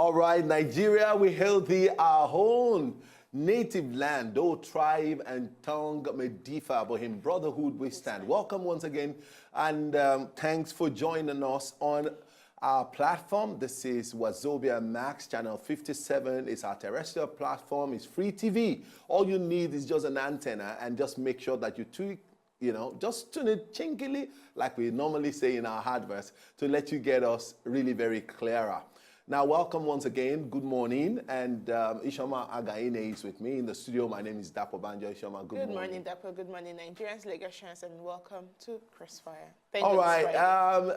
All right, Nigeria, we hail thee our own native land, though tribe and tongue may differ, but in brotherhood we stand. Welcome once again, and thanks for joining us on our platform. This is Wazobia Max, channel 57. It's our terrestrial platform. It's free TV. All you need is just an antenna, and just make sure that you tweak, just tune it chinkily, like we normally say in our adverts, to let you get us really very clearer. Now, welcome once again. Good morning. And Ishoma Againe is with me in the studio. My name is Dapo Banjo. Ishoma, good morning. Dapo. Good morning, Nigerians, Lagosians, and welcome to Crossfire. All right.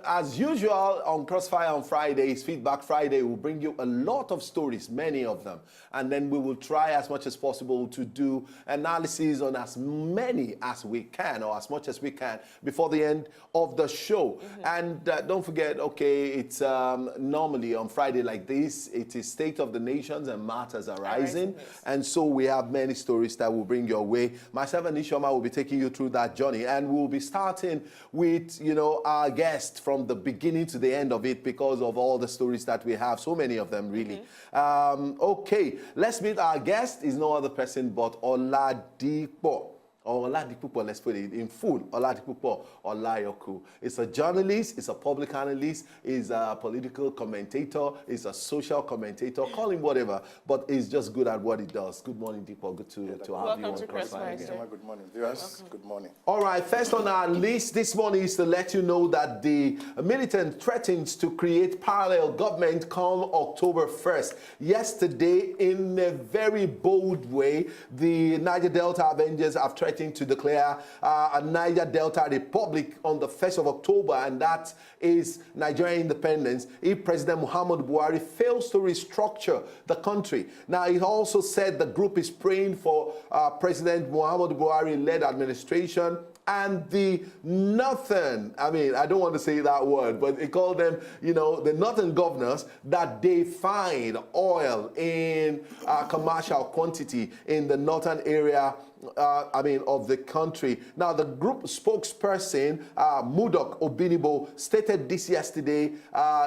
As usual, on Crossfire on Fridays, Feedback Friday, will bring you a lot of stories, many of them. And then we will try as much as possible to do analysis on as many as we can, or as much as we can, before the end of the show. And don't forget, okay, it's normally on Friday like this, it is State of the Nations and Matters Arising. And so we have many stories that will bring your way. Myself and Ishoma will be taking you through that journey. And we'll be starting with, our guest from the beginning to the end of it, because of all the stories that we have, so many of them really. Okay, let's meet our guest. Is no other person but OLADIPUPO. Or OLADIPUPO, let's put it in full. OLADIPUPO, OLAYOKU. It's a journalist, it's a public analyst, he's a political commentator, he's a social commentator, call him whatever, but he's just good at what he does. Good morning, Dipo. Good to have you on Crossfire again. Good morning, viewers. Good morning. All right, first on our list this morning is to let you know that the militant threatens to create parallel government come October 1st. Yesterday, in a very bold way, the Niger Delta Avengers have threatened to declare a Niger Delta Republic on the 1st of October, and that is Nigerian independence if President Muhammadu Buhari fails to restructure the country. Now, it also said the group is praying for President Muhammadu Buhari-led administration and the nothing, I mean, I don't want to say that word, but they call them, the northern governors, that they find oil in commercial quantity in the northern area of the country. Now, the group spokesperson, Mudok Obinibo, stated this yesterday,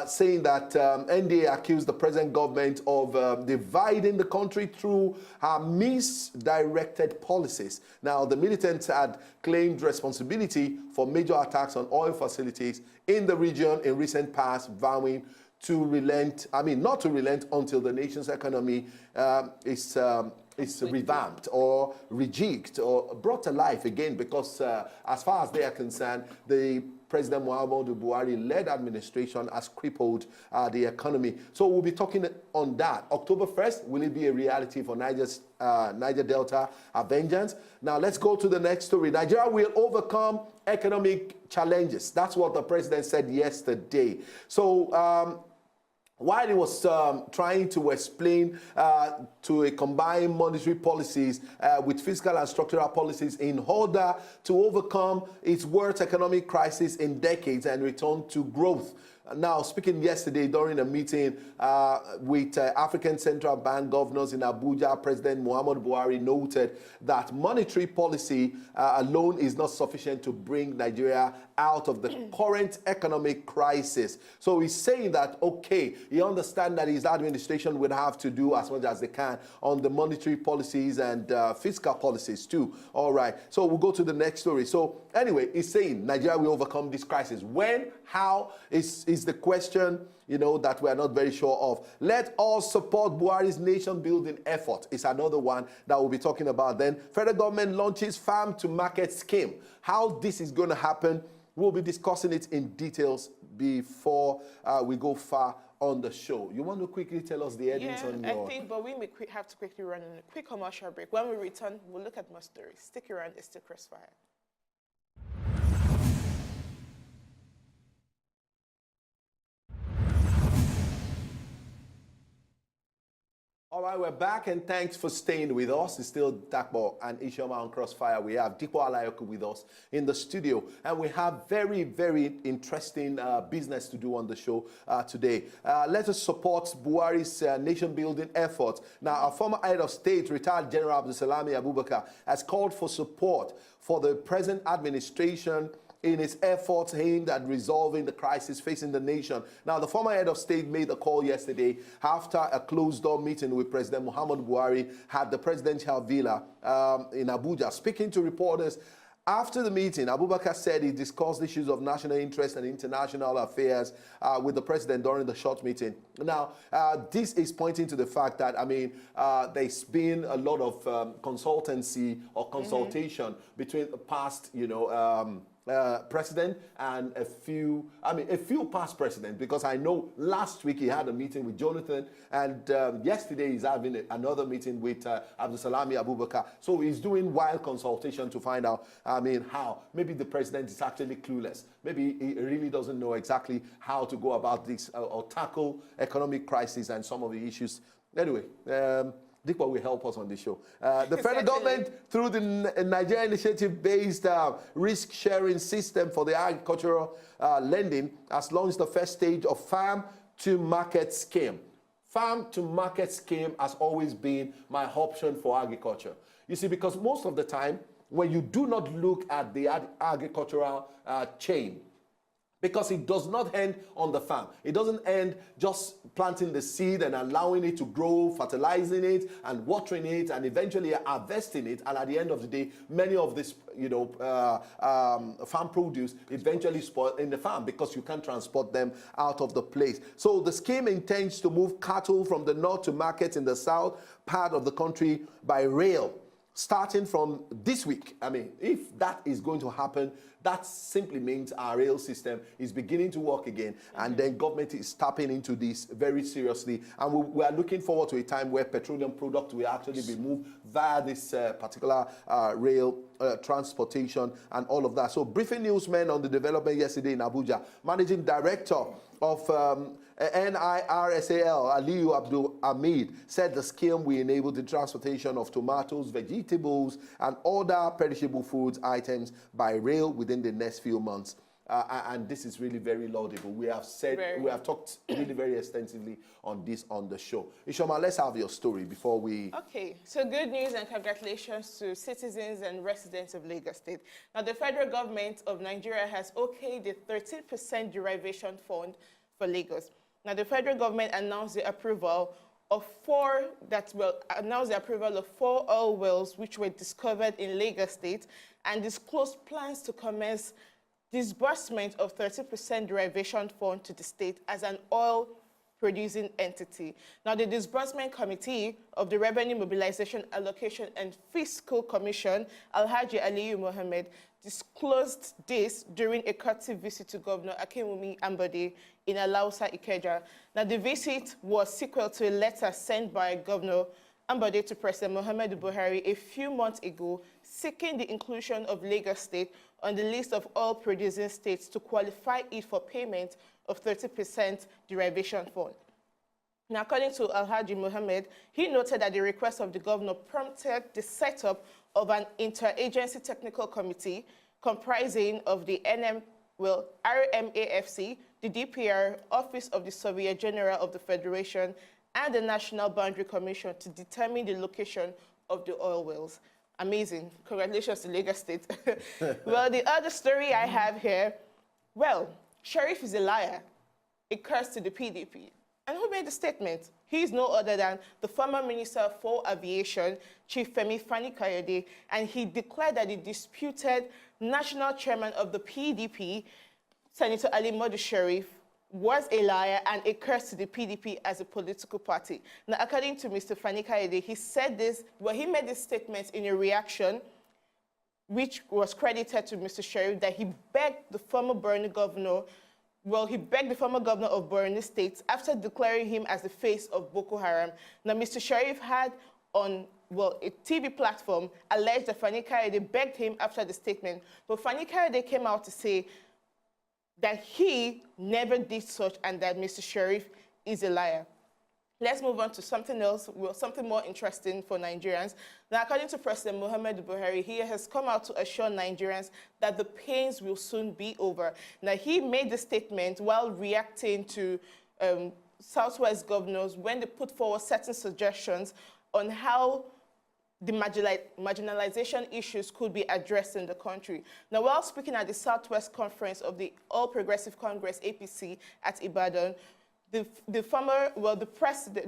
saying that NDA accused the present government of dividing the country through misdirected policies. Now, the militants had claimed responsibility for major attacks on oil facilities in the region in recent past, vowing to relent, not to relent until the nation's economy is revamped or rejigged or brought to life again, because as far as they are concerned, the President Muhammadu Buhari-led administration has crippled the economy. So we'll be talking on that. October 1st, will it be a reality for Niger Delta Avengers? Now let's go to the next story. Nigeria will overcome economic challenges. That's what the president said yesterday. So while he was trying to explain to a combined monetary policies with fiscal and structural policies in order to overcome its worst economic crisis in decades and return to growth. Now, speaking yesterday during a meeting with African Central Bank governors in Abuja, President Muhammadu Buhari noted that monetary policy alone is not sufficient to bring Nigeria out of the current economic crisis. So he's saying that, okay, he understands that his administration would have to do as much as they can on the monetary policies and fiscal policies too. All right, so we'll go to the next story. So anyway, he's saying Nigeria will overcome this crisis. When, how is the question, that we're not very sure of. Let us support Buhari's nation-building effort. It's another one that we'll be talking about then. Federal government launches farm-to-market scheme. How this is going to happen, we'll be discussing it in details before we go far on the show. You want to quickly tell us the headings on your... I think, but we may have to quickly run a quick commercial break. When we return, we'll look at more stories. Stick around, it's still Crossfire. All right, we're back, and thanks for staying with us. It's still Dakbo and Ishoma on Crossfire. We have Dipo OLAYOKU with us in the studio, and we have very, very interesting business to do on the show today. Let us support Buhari's nation-building efforts. Now, our former head of state, retired General Abdulsalami Abubakar, has called for support for the present administration in its efforts aimed at resolving the crisis facing the nation. Now, the former head of state made the call yesterday after a closed-door meeting with President Muhammadu Buhari at the presidential villa in Abuja. Speaking to reporters after the meeting, Abubakar said he discussed issues of national interest and international affairs with the president during the short meeting. Now, this is pointing to the fact that, there's been a lot of consultancy or consultation between the past, president and a few past presidents, because I know last week he had a meeting with Jonathan, and yesterday he's having another meeting with Abdulsalami Abubakar. So he's doing wild consultation to find out, how maybe the president is actually clueless. Maybe he really doesn't know exactly how to go about this or tackle economic crisis and some of the issues. Anyway, Dipo will help us on this show. The federal government, through the Nigeria initiative-based risk-sharing system for the agricultural lending, has launched the first stage of farm-to-market scheme. Farm-to-market scheme has always been my option for agriculture. You see, because most of the time, when you do not look at the agricultural chain, because it does not end on the farm. It doesn't end just planting the seed and allowing it to grow, fertilizing it and watering it and eventually harvesting it. And at the end of the day, many of this, farm produce eventually spoil in the farm because you can't transport them out of the place. So the scheme intends to move cattle from the north to markets in the south part of the country by rail, starting from this week. If that is going to happen, that simply means our rail system is beginning to work again, and then government is tapping into this very seriously. And we are looking forward to a time where petroleum products will actually be moved via this particular rail transportation and all of that. So briefing newsmen on the development yesterday in Abuja, Managing Director of NIRSAL, Aliyu Abdul Hamid, said the scheme will enable the transportation of tomatoes, vegetables, and other perishable foods items by rail within the next few months. And this is really very laudable. We have talked really very extensively on this on the show. Ishoma, let's have your story before we... Okay, so good news and congratulations to citizens and residents of Lagos State. Now, the federal government of Nigeria has okayed the 13% derivation fund for Lagos. Now, the federal government announced the approval of four oil wells which were discovered in Lagos State, and disclosed plans to commence disbursement of 30% derivation fund to the state as an oil-producing entity. Now, the Disbursement Committee of the Revenue Mobilization, Allocation and Fiscal Commission, Alhaji Aliyu Mohammed, disclosed this during a courtesy visit to Governor Akinwumi Ambode in Alausa, Ikeja. Now, the visit was sequel to a letter sent by Governor Ambode to President Muhammadu Buhari a few months ago, seeking the inclusion of Lagos State on the list of oil-producing states to qualify it for payment of 30% derivation fund. Now, according to Alhaji Mohammed, he noted that the request of the governor prompted the setup of an interagency technical committee comprising of the RMAFC, the DPR, Office of the Surveyor General of the Federation, and the National Boundary Commission to determine the location of the oil wells. Amazing. Congratulations to Lagos State. Well, the other story I have here, well, Sheriff is a liar. A curse to the PDP. And who made the statement? He is no other than the former Minister for Aviation, Chief Femi Fani-Kayode, and he declared that the disputed national chairman of the PDP, Senator Ali Modu Sheriff, was a liar and a curse to the PDP as a political party. Now, according to Mr. Fani-Kayode, he said this, well, he made this statement in a reaction which was credited to Mr. Sheriff, that he begged the former Borno governor, he begged the former governor of Borno State after declaring him as the face of Boko Haram. Now, Mr. Sheriff had on, a TV platform alleged that Fani-Kayode begged him after the statement, but Fani-Kayode came out to say that he never did such and that Mr. Sheriff is a liar. Let's move on to something else, something more interesting for Nigerians. Now, according to President Muhammadu Buhari, he has come out to assure Nigerians that the pains will soon be over. Now, he made the statement while reacting to Southwest governors when they put forward certain suggestions on how the marginalization issues could be addressed in the country. Now, while speaking at the Southwest Conference of the All Progressive Congress, APC, at Ibadan, the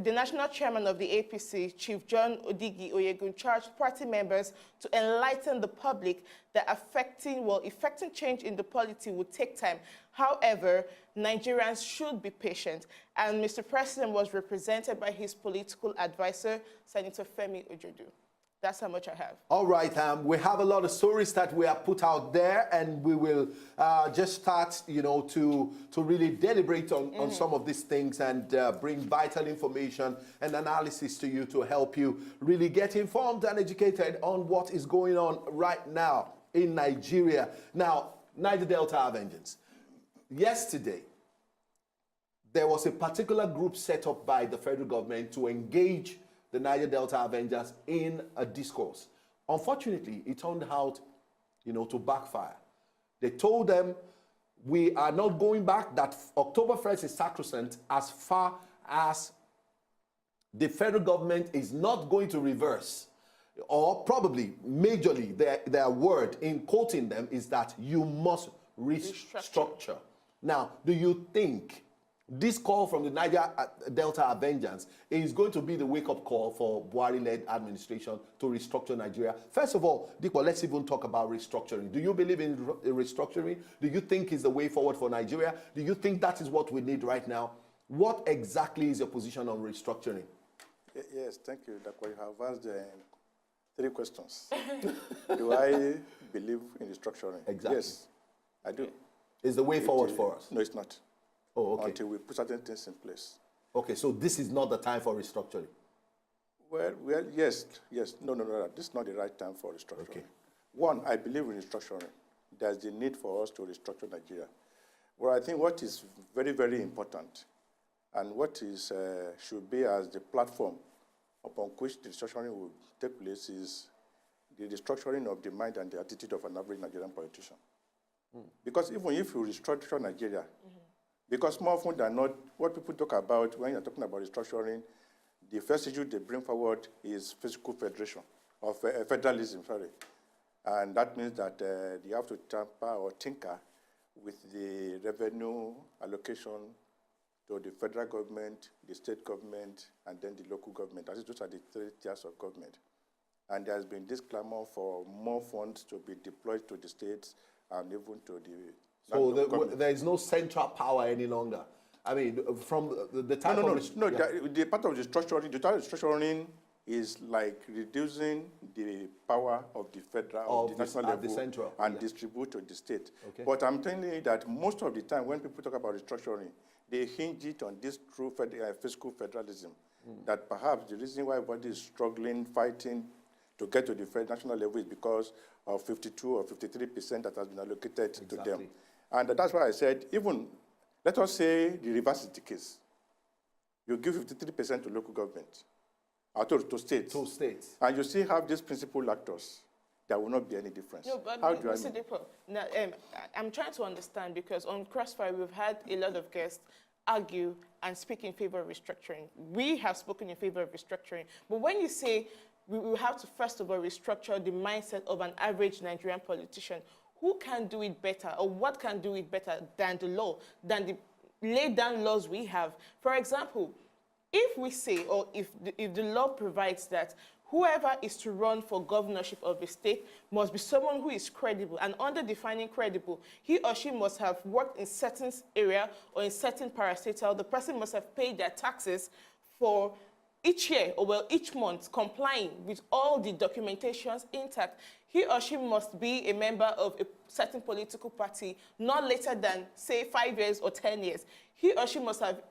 national chairman of the APC, Chief John Odigi Oyegun, charged party members to enlighten the public that effecting change in the polity would take time. However, Nigerians should be patient. And Mr. President was represented by his political advisor, Senator Femi Ojodu. That's how much I have. All right, we have a lot of stories that we have put out there, and we will just start, to really deliberate on some of these things and bring vital information and analysis to you to help you really get informed and educated on what is going on right now in Nigeria. Now, Niger Delta vengeance. Yesterday, there was a particular group set up by the federal government to engage the Niger Delta Avengers in a discourse. Unfortunately, it turned out, to backfire. They told them, we are not going back, that October 1st is sacrosanct as far as the federal government is not going to reverse, or probably majorly their word in quoting them is that you must restructure. Now, do you think this call from the Niger Delta Avengers is going to be the wake-up call for Buhari-led administration to restructure Nigeria? First of all, Dikwa, let's even talk about restructuring. Do you believe in restructuring? Do you think is the way forward for Nigeria? Do you think that is what we need right now? What exactly is your position on restructuring? Yes, thank you, Dikwa. You have asked 3 questions. Do I believe in restructuring? Exactly. Yes, I do. Is the way forward for us? No, it's not. Oh, okay. Until we put certain things in place. Okay, so this is not the time for restructuring? Well, yes. No. This is not the right time for restructuring. Okay. One, I believe in restructuring. There's the need for us to restructure Nigeria. Well, I think what is very, very important and what is should be as the platform upon which the restructuring will take place is the restructuring of the mind and the attitude of an average Nigerian politician. Because even if you restructure Nigeria, because more often than not, what people talk about when you're talking about restructuring, the first issue they bring forward is fiscal federation, or federalism, sorry. And that means that you have to tamper or tinker with the revenue allocation to the federal government, the state government, and then the local government. Those are the 3 tiers of government. And there has been this clamor for more funds to be deployed to the states and even to the so there is no central power any longer. I mean, from the time the part of the restructuring is like reducing the power of the federal, of the national level, the central, and distribute to the state. Okay. But I'm telling you that most of the time when people talk about restructuring, they hinge it on this true fiscal federalism. That perhaps the reason why everybody is struggling, fighting to get to the national level is because of 52 or 53% that has been allocated to them. And that's why I said, even, let us say the reverse is the case. You give 53% to local government, or to states. To states. And you still have these principal actors. There will not be any difference. No, but how do Mr. Dipo, now, I'm trying to understand, because on Crossfire, we've had a lot of guests argue and speak in favor of restructuring. We have spoken in favor of restructuring. But when you say we will have to, first of all, restructure the mindset of an average Nigerian politician, who can do it better, or what can do it better than the law, than the laid down laws we have? For example, if we say, or if the law provides that whoever is to run for governorship of a state must be someone who is credible, and under defining credible, he or she must have worked in certain area or in certain parastatal, the person must have paid their taxes for each year, or well, each month, complying with all the documentations intact. He or she must be a member of a certain political party, not later than, say, 5 years or 10 years. He or she must have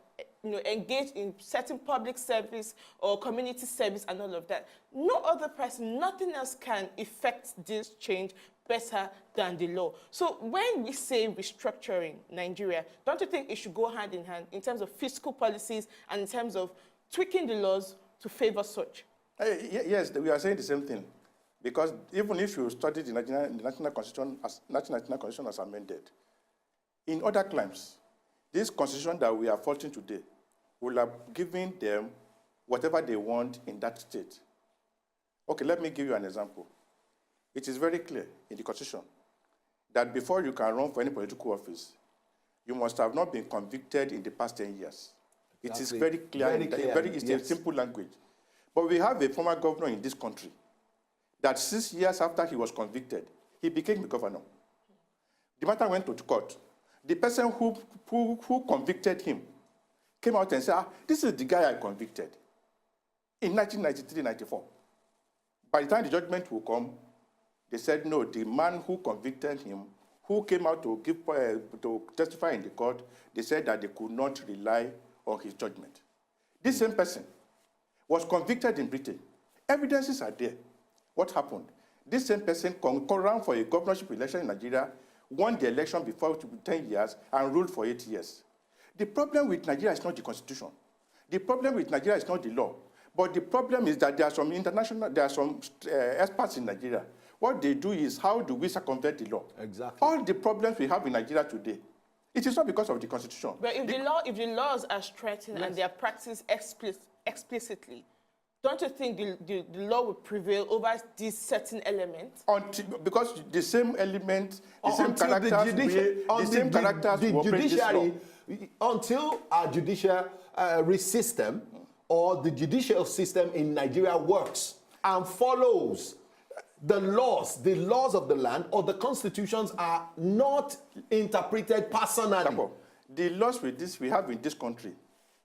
engaged in certain public service or community service and all of that. No other person, nothing else can effect this change better than the law. So when we say restructuring Nigeria, don't you think it should go hand in hand in terms of fiscal policies and in terms of tweaking the laws to favor such? Yes, we are saying the same thing. Because even if you study the National Constitution as amended, in other climes, this constitution that we are faulting today will have given them whatever they want in that state. Okay, let me give you an example. It is very clear in the Constitution that before you can run for any political office, you must have not been convicted in the past 10 years. It is very clear, it's a simple language. But we have a former governor in this country that 6 years after he was convicted, he became the governor. The matter went to court. The person who convicted him came out and said, this is the guy I convicted in 1993-94. By the time the judgment will come, they said, no, the man who convicted him, who came out to testify in the court, they said that they could not rely on his judgment. This same person was convicted in Britain. Evidences are there. What happened? This same person ran for a governorship election in Nigeria, won the election before 10 years, and ruled for 8 years. The problem with Nigeria is not the constitution. The problem with Nigeria is not the law. But the problem is that there are some experts in Nigeria. What they do is, how do we circumvent the law? Exactly. All the problems we have in Nigeria today, it is not because of the constitution. But if the laws are strengthened and they are practiced explicitly, don't you think the law will prevail over these certain elements? Because the same elements, the same characters, will operate this law. Until our judiciary system or the judicial system in Nigeria works and follows the laws of the land, or the constitutions are not interpreted personally. The laws we have in this country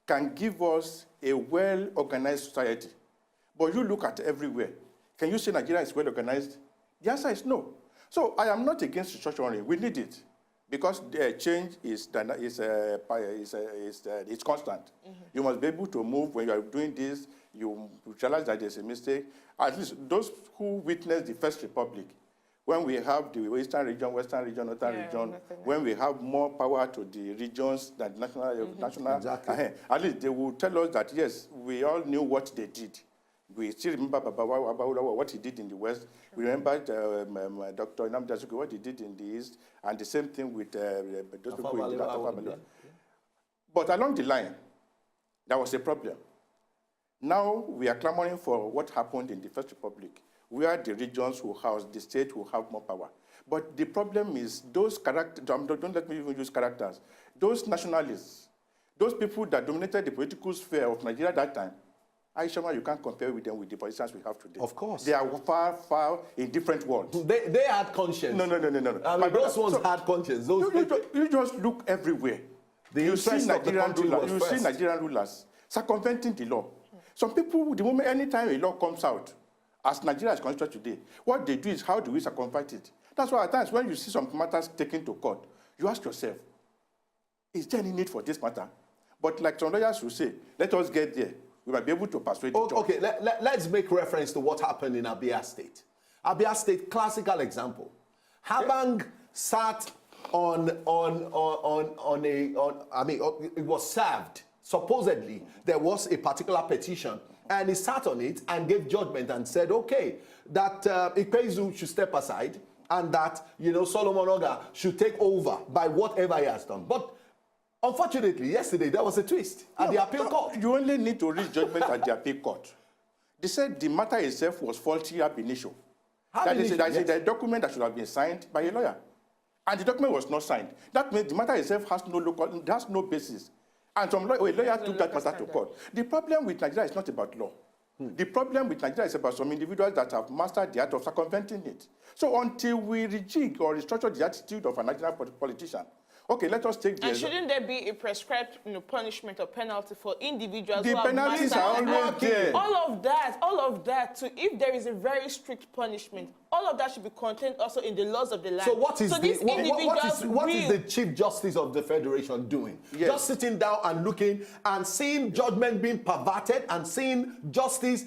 can give us a well-organized society. But you look at everywhere. Can you say Nigeria is well-organized? The answer is no. So I am not against restructuring. We need it, because the change is constant. You must be able to move. When you are doing this, you realize that there's a mistake. At least those who witnessed the First Republic, when we have the Eastern region, Western region, Northern region, when we have more power to the regions than national, exactly. At least they will tell us that, yes, we all knew what they did. We still remember what he did in the West. We remember Dr. Nnamdi Azikiwe, what he did in the East, and the same thing with those people in the But along the line, there was a problem. Now we are clamoring for what happened in the First Republic, where the regions who house the state will have more power. But the problem is those characters, don't let me even use characters, those nationalists, those people that dominated the political sphere of Nigeria at that time, Aisha, you can't compare with them with the politicians we have today. Of course. They are far, far in different worlds. They had conscience. No. I mean, those ones had conscience. You just look everywhere. You see Nigerian rulers circumventing the law. Some people, the moment, anytime a law comes out, as Nigeria is constructed today, what they do is, how do we circumvent it? That's why at times when you see some matters taken to court, you ask yourself, is there any need for this matter? But like some lawyers will say, let us get there. We might be able to persuade the judge. Okay, let's make reference to what happened in Abia State. Abia State, classical example. Habang sat it was served. Supposedly, there was a particular petition, and he sat on it and gave judgment and said, okay, that Ikpezu should step aside, and that, Solomon Oga should take over by whatever he has done. But unfortunately, yesterday, there was a twist at the appeal court. You only need to reach judgment at the appeal court. They said the matter itself was faulty ab initio. That is a document that should have been signed by a lawyer. And the document was not signed. That means the matter itself has no basis. And some lawyer took that matter to court. The problem with Nigeria is not about law. The problem with Nigeria is about some individuals that have mastered the art of circumventing it. So until we rejig or restructure the attitude of a Nigerian politician, okay, let us take the... And shouldn't there be a prescribed punishment or penalty for individuals who have penalties are always there. All of that. So if there is a very strict punishment, all of that should be contained also in the laws of the land. So what is the Chief Justice of the Federation doing? Yes. Just sitting down and looking and seeing judgment being perverted and seeing justice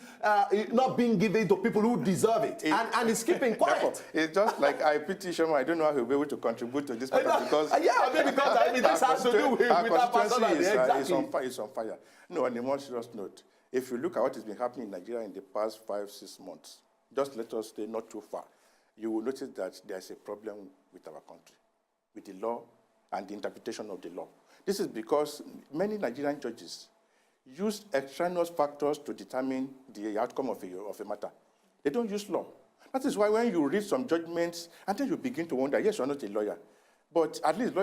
not being given to people who deserve it. And he's keeping quiet. It's just like I pity Shoma. I don't know how he'll be able to contribute to this matter because... this has to do with that person. It's on fire. No, on a more serious note, if you look at what has been happening in Nigeria in the past 5-6 months, just let us stay not too far, you will notice that there's a problem with our country, with the law and the interpretation of the law. This is because many Nigerian judges use extraneous factors to determine the outcome of a matter. They don't use law. That is why when you read some judgments, and then you begin to wonder, yes, you're not a lawyer, but at least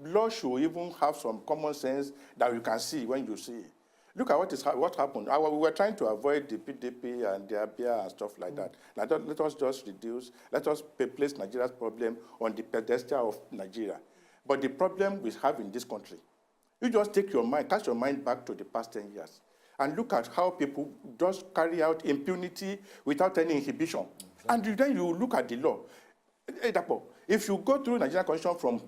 law should even have some common sense that you can see when you see it. Look at what happened. We were trying to avoid the PDP and the APIA and stuff like that. Now, let us just let us place Nigeria's problem on the pedestal of Nigeria. But the problem we have in this country, you just cast your mind back to the past 10 years and look at how people just carry out impunity without any inhibition. And then you look at the law. If you go through Nigerian Constitution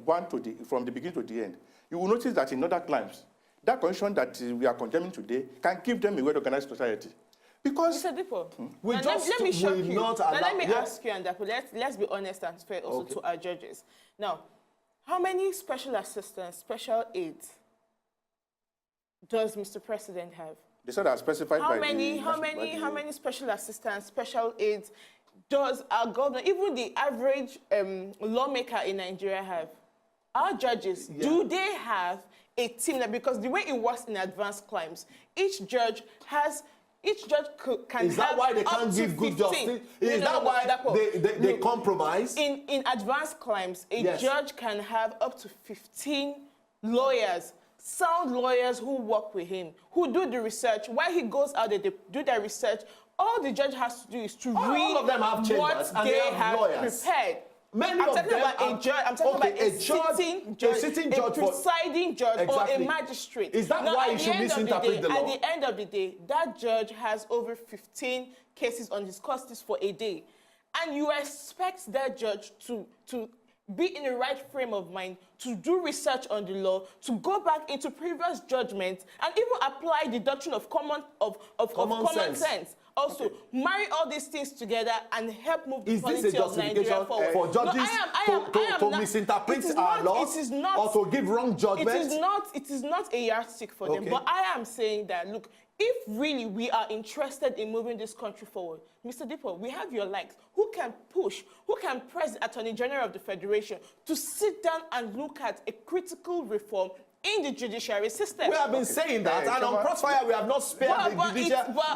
from the beginning to the end, you will notice that in other climes, that constitution that we are condemning today can give them a well-organized society. Because Mr. Dipo, let me shock you. Let me ask you, and let's be honest and fair also to our judges. Now, how many special assistants, special aides does Mr. President have? They said are specified how many special assistants, special aides does our governor, even the average lawmaker in Nigeria have? Our judges, do they have a team? Because the way it works in advanced crimes, each judge can Is that why they can't give good justice? Is that why they compromise? In advanced crimes, a judge can have up to 15 lawyers, sound lawyers who work with him, who do the research. While he goes out there, they do their research. All the judge has to do is to read all of them have chambers, what and they have have prepared. Many I'm of talking them about a judge. I'm talking about a sitting judge, a presiding judge, or a magistrate. Is that why you should misinterpret the law? At the end of the day, that judge has over 15 cases on his custody for a day, and you expect that judge to be in the right frame of mind to do research on the law, to go back into previous judgments, and even apply the doctrine of common sense. Also, marry all these things together and help move the quality of Nigeria forward. For judges to misinterpret our laws or to give wrong judgments? It is not a yardstick for them. But I am saying that, look, if really we are interested in moving this country forward, Mr. Dipo, we have your likes. Who can push, who can press the Attorney General of the Federation to sit down and look at a critical reform in the judiciary system? We have been saying that, and on Crossfire, we have not spared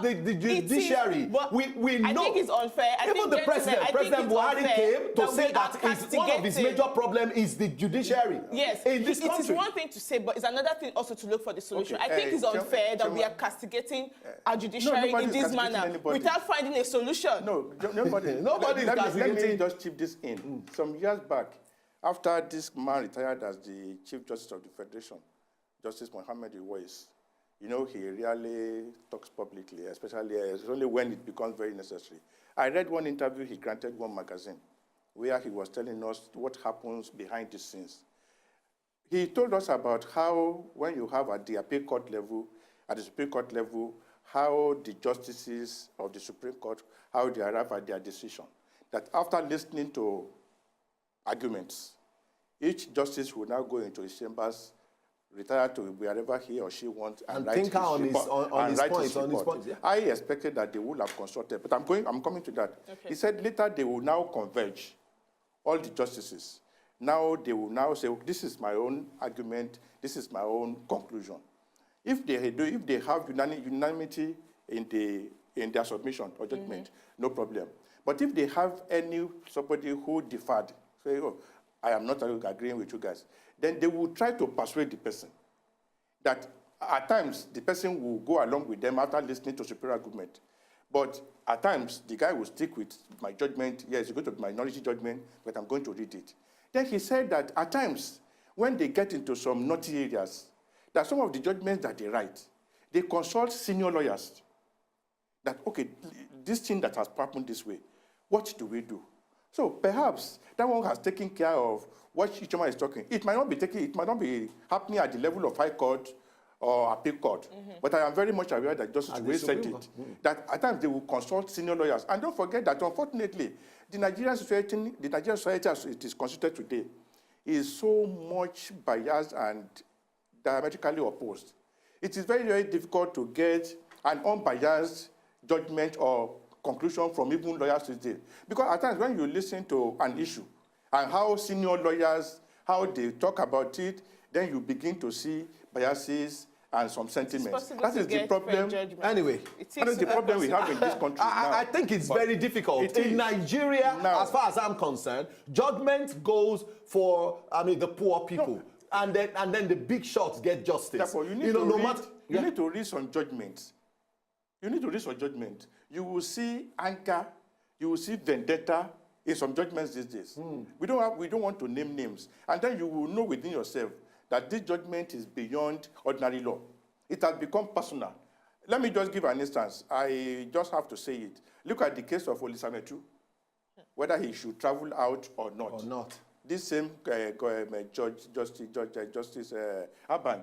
the judiciary. We know. I think it's unfair. Even the President Buhari came to say that one of his major problems is the judiciary. Yes, in this country. It is one thing to say, but it's another thing also to look for the solution. I think it's unfair that we are castigating our judiciary in this manner without finding a solution. No, nobody is castigating. Let me just chip this in. Some years back, after this man retired as the Chief Justice of the Federation, Justice Mohammed Iwais, he rarely talks publicly, especially only when it becomes very necessary. I read one interview he granted one magazine where he was telling us what happens behind the scenes. He told us about how when you have at the appeal court level, at the Supreme Court level, how the justices of the Supreme Court, how they arrive at their decision. That after listening to arguments, each justice will now go into his chambers, retire to wherever he or she wants, and write his report. Yeah. I expected that they would have consulted, but I'm coming to that. Okay. He said later they will now converge, all the justices. Now they will now say, this is my own argument, this is my own conclusion. If they have unanimity in their submission or judgment, no problem. But if they have somebody who deferred, say, I am not agreeing with you guys, then they will try to persuade the person that at times the person will go along with them after listening to superior argument. But at times the guy will stick with my judgment. Yes, it's going to be minority judgment, but I'm going to read it. Then he said that at times when they get into some naughty areas, that some of the judgments that they write, they consult senior lawyers. That, okay, this thing that has happened this way, what do we do? So perhaps that one has taken care of what each one is talking. It might not be happening at the level of High Court or Appeal Court. But I am very much aware that Justice Way said it. That at times they will consult senior lawyers. And don't forget that unfortunately, the Nigerian society as it is constituted today is so much biased and diametrically opposed. It is very, very difficult to get an unbiased judgment or conclusion from even lawyers today. Because at times when you listen to an issue and how senior lawyers, how they talk about it, then you begin to see biases and some sentiments. possible That to is the get problem. fair judgment. Anyway, That is the problem we have in this country now. I think it's very difficult. It In is. Nigeria, Now, as far as I'm concerned, judgment goes for, the poor people. And then the big shots get justice. Therefore, you need to read some judgments. You need to read some judgment. You will see anger, you will see vendetta in some judgments these days. We don't want to name names. And then you will know within yourself that this judgment is beyond ordinary law. It has become personal. Let me just give an instance. I just have to say it. Look at the case of Olisametu, whether he should travel out or not. This same Justice Abang.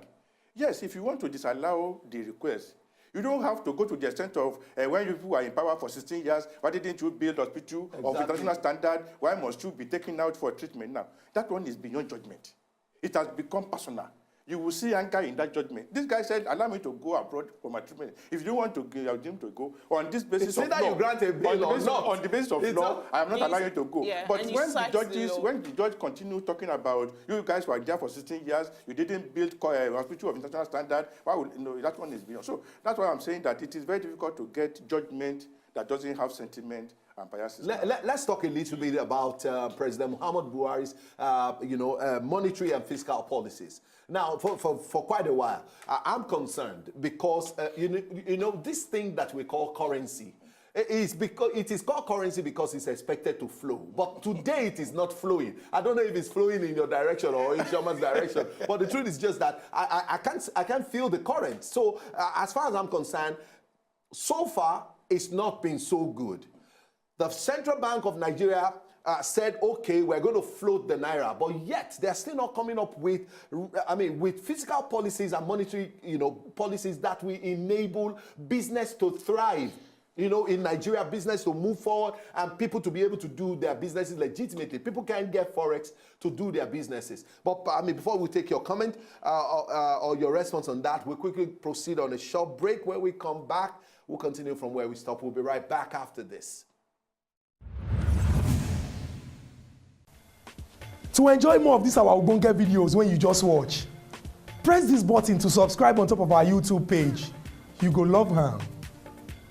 Yes, if you want to disallow the request, you don't have to go to the extent of when you are in power for 16 years, why didn't you build hospital of international standard? Why must you be taken out for treatment now? That one is beyond judgment. It has become personal. You will see anger in that judgment. This guy said, allow me to go abroad for my treatment. If you don't want to go, I'll him to go. On this basis of law, you grant a bail or not. On the basis of law, I am not allowing you to go. Yeah, but when the judge continued talking about, you guys were there for 16 years, you didn't build a hospital of international standard, why would, that one is beyond. So that's why I'm saying that it is very difficult to get judgment that doesn't have sentiment and biases. Let's talk a little bit about President Muhammad Buhari's, monetary and fiscal policies. Now, for quite a while, I'm concerned because, this thing that we call currency, it is called currency because it's expected to flow. But today it is not flowing. I don't know if it's flowing in your direction or in Sherman's direction. But the truth is just that I can't feel the current. So as far as I'm concerned, so far it's not been so good. The Central Bank of Nigeria said, okay, we're going to float the naira, but yet they're still not coming up with, with fiscal policies and monetary, policies that will enable business to thrive. In Nigeria, business to move forward and people to be able to do their businesses legitimately. People can't get Forex to do their businesses. But before we take your comment or your response on that, we'll quickly proceed on a short break. When we come back, we'll continue from where we stop. We'll be right back after this. To enjoy more of these our Ogbonge videos when you just watch, press this button to subscribe on top of our YouTube page. You go love am.